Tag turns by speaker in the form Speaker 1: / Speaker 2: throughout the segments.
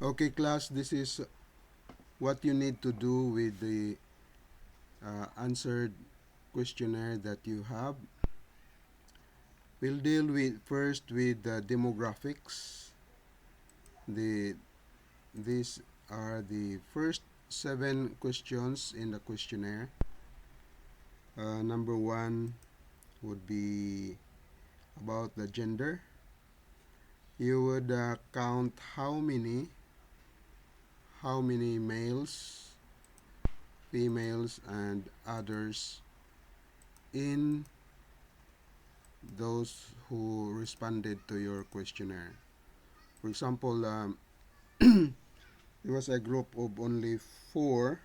Speaker 1: Okay, class, this is what you need to do with the answered questionnaire that you have. We'll deal with first with the demographics. These are the first 7 questions in the questionnaire. Number 1 would be about the gender. You would count how many males, females, and others in those who responded to your questionnaire. For example, there was a group of only 4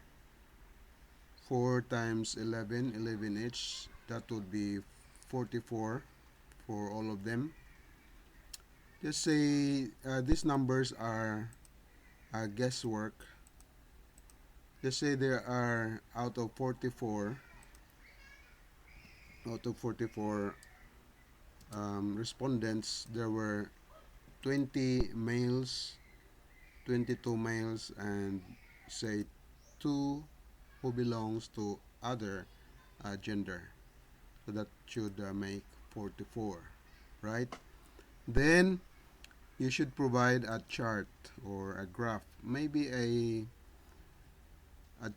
Speaker 1: times 11 each. That would be 44 for all of them. Just say these numbers are guesswork. Just say there are out of 44 respondents, there were 20 males, 22 males, and say 2 who belongs to other gender. So that should make 44, right? Then you should provide a chart or a graph. Maybe a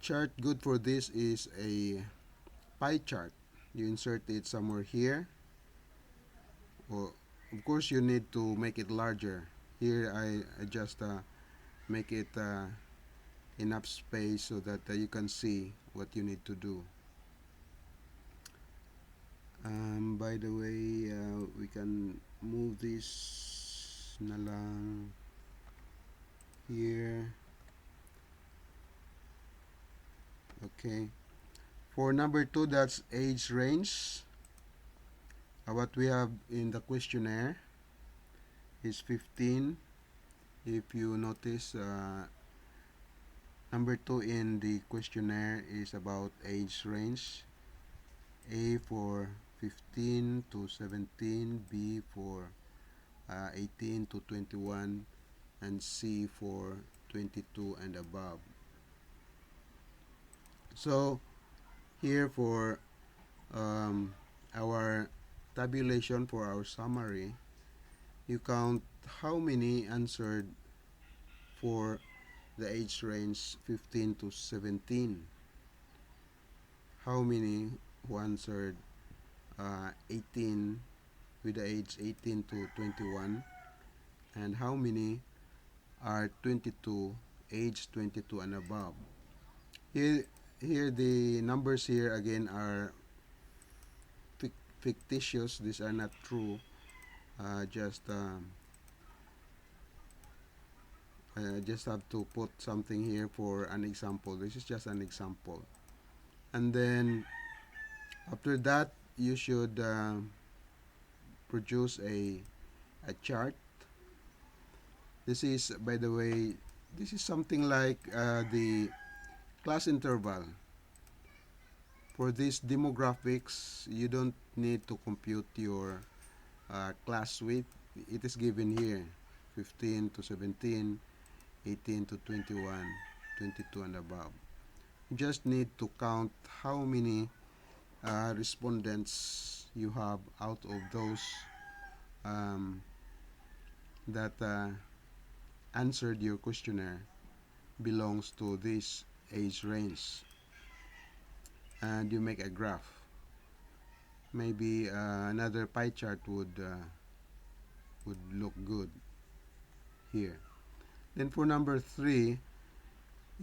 Speaker 1: chart good for this is a pie chart. You insert it somewhere here. Or of course you need to make it larger. Here I just make it enough space so that you can see what you need to do. By the way, we can move this na lang here. Okay. For number 2, that's age range. What we have in the questionnaire is 15. If you notice, number 2 in the questionnaire is about age range. A for 15 to 17, B for 18 to 21, and C for 22 and above. So here for our tabulation for our summary, you count how many answered for the age range 15 to 17, how many who answered 18 with the age 18 to 21, and how many are 22, age 22 and above. Here the numbers here again are fictitious. These are not true. Just have to put something here for an example. This is just an example. And then after that, you should produce a chart. This is, by the way, this is something like the class interval. For these demographics, you don't need to compute your class width. It is given here, 15 to 17, 18 to 21, 22 and above. You just need to count how many respondents you have out of those that answered your questionnaire belongs to this age range, and you make a graph. Maybe another pie chart would look good here. Then for number 3,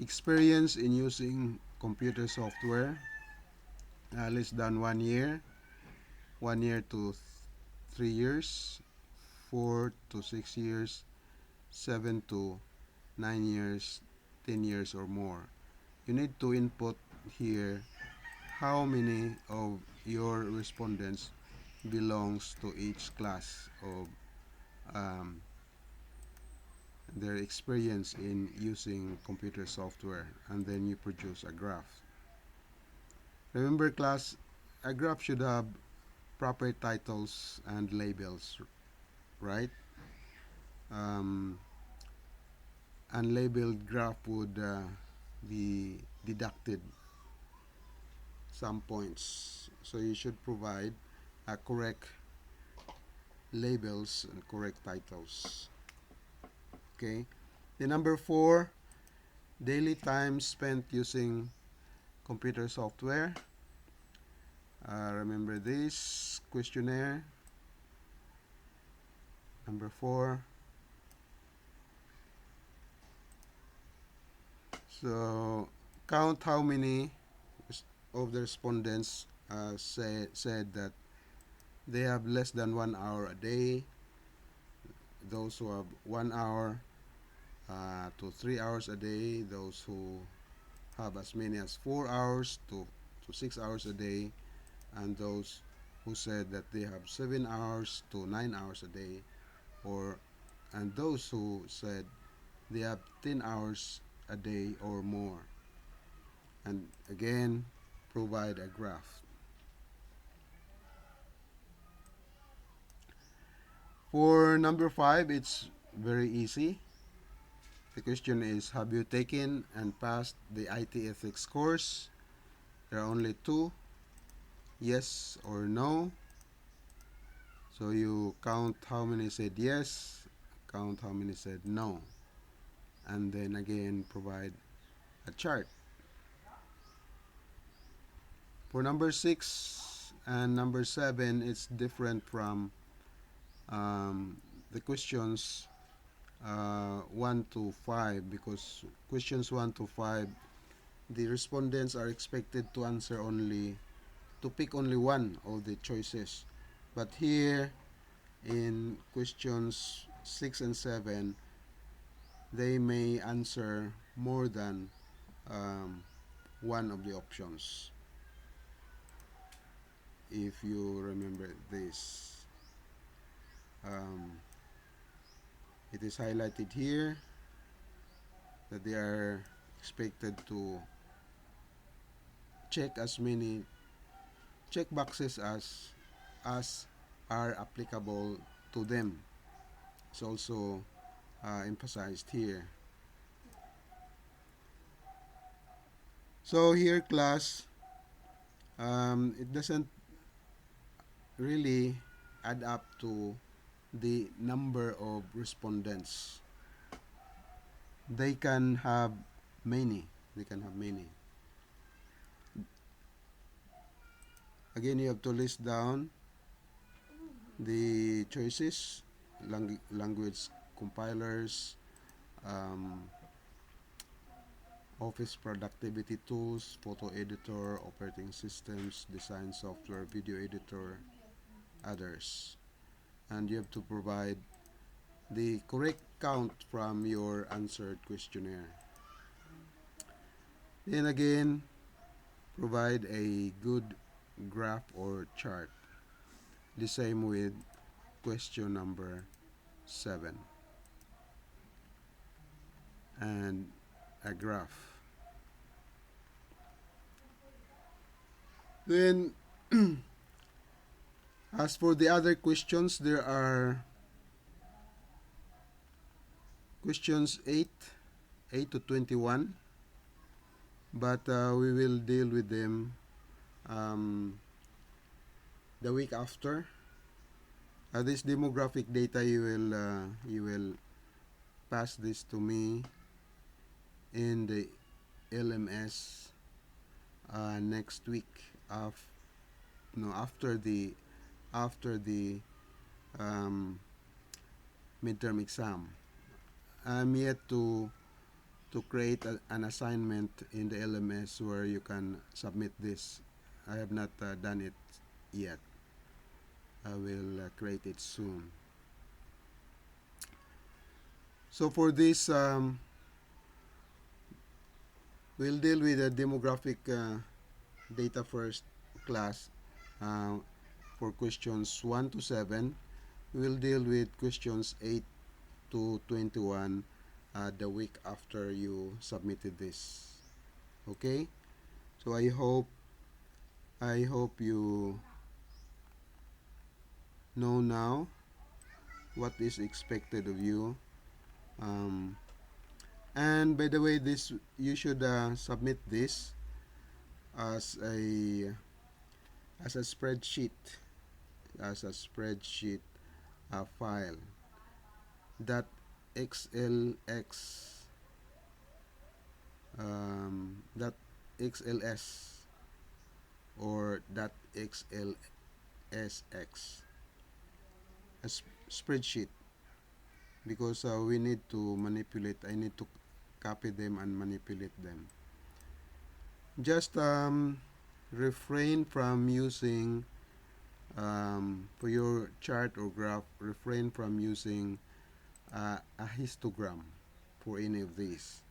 Speaker 1: experience in using computer software, less than 1 year, 1 year to 3 years, 4 to 6 years, 7 to 9 years, 10 years or more. You need to input here how many of your respondents belongs to each class of their experience in using computer software, and then you produce a graph. Remember class, a graph should have proper titles and labels, right? unlabeled graph would be deducted some points. So you should provide correct labels and correct titles. Okay. The number 4, daily time spent using computer software. Remember this questionnaire. Number 4. So count how many of the respondents said that they have less than 1 hour a day. Those who have 1 hour to 3 hours a day. Those who have as many as 4 hours to 6 hours a day. And those who said that they have 7 hours to 9 hours a day. And those who said they have 10 hours a day or more. And again, provide a graph. For number 5, it's very easy. The question is, have you taken and passed the IT ethics course? There are only 2, yes or no. So you count how many said yes, count how many said no, and then again provide a chart. For number 6 and number 7, it's different from the questions 1 to 5, because questions 1 to 5, the respondents are expected to answer to pick only one of the choices. But here in questions 6 and 7, they may answer more than one of the options. If you remember this, it is highlighted here that they are expected to check as many check boxes as are applicable to them. It's also emphasized here. So here, class, it doesn't really add up to the number of respondents. They can have many. Again, you have to list down the choices: language compilers, office productivity tools, photo editor, operating systems, design software, video editor, others. And you have to provide the correct count from your answered questionnaire. Then again, provide a good graph or chart. The same with question number 7. And a graph. Then, as for the other questions, there are questions 8 to 21, but we will deal with them the week after. This demographic data, you will pass this to me in the LMS next week after the midterm exam. I'm yet to create an assignment in the LMS where you can submit this. I have not done it yet. I will create it soon. So for this, we'll deal with the demographic data first, class. For questions 1 to 7, we'll deal with questions 8 to 21 the week after you submitted this. Okay? So I hope you know now what is expected of you, And by the way, this you should submit this as a spreadsheet, as a spreadsheet file, that xlx, that xls, or that xlsx, a spreadsheet, because we need to manipulate. I need to copy them and manipulate them. Just refrain from using, for your chart or graph, refrain from using a histogram for any of these,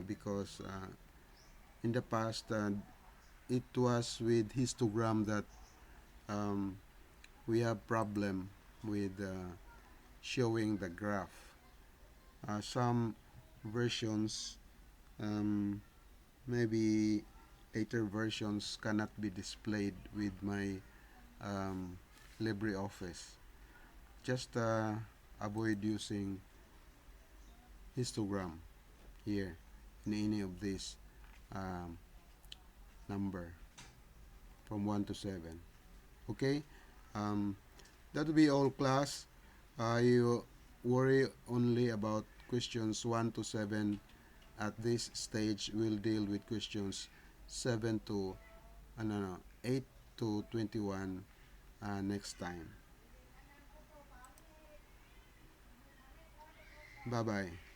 Speaker 1: because in the past it was with histogram that um, we have problem with showing the graph. Some versions, um, maybe later versions, cannot be displayed with my um, LibreOffice. Just avoid using histogram here in any of these um, number from 1 to 7. Okay? Um, that will be all, class. You worry only about questions 1 to 7 at this stage. We'll deal with questions 7 to, no, 8 to 21 next time. Bye bye.